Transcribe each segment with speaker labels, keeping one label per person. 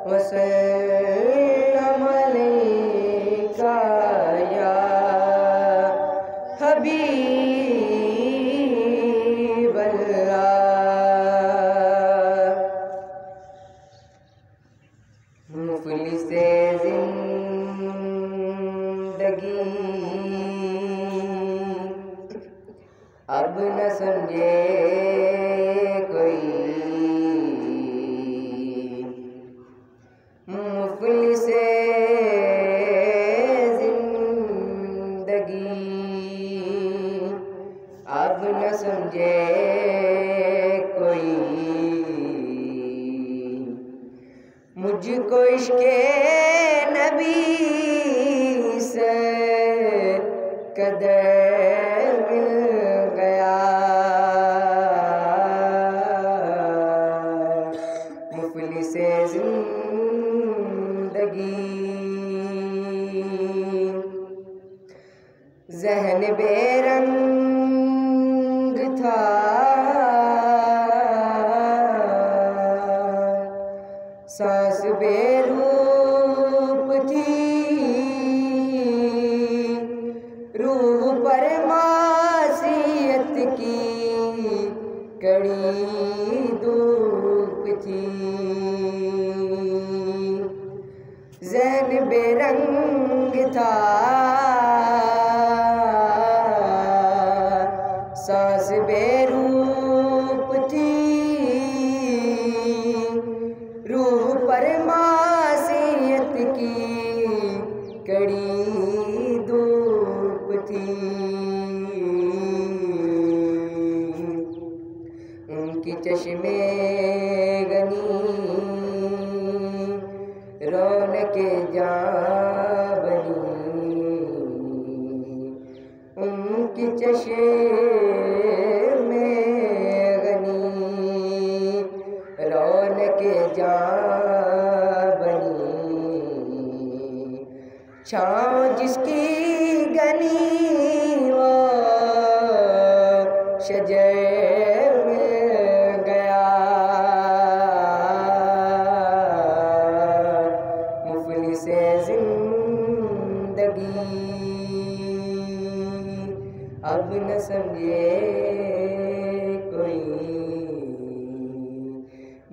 Speaker 1: वसल्लम अलैका या हबीब अल्लाह। मुफलिसे जिंदगी अब न समझे कोई, मुफलिसे जिंदगी अब न समझे कोई। मुझको इश्क़े नबी से कदर मिल गया, मुफलिसे जिंदगी। ज़हन बेरंग था, सांस बेरूप थी, रूह पर मासियत की कड़ी धूप थी। ज़हन बेरंग था, सांस बेरूप थी, रूह पर मासियत की कड़ी धूप थी। उनकी चश्मे गनी रौनके जां बनी, उनकी चश्मे गनी रौनके जां बनी। छाँव जिसकी गनी वो शजर मिल गया, मुफलिसे जिंदगी अब न समझे कोई।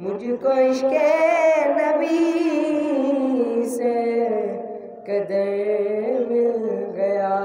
Speaker 1: मुझको इश्क़े नबी से कदर मिल गया।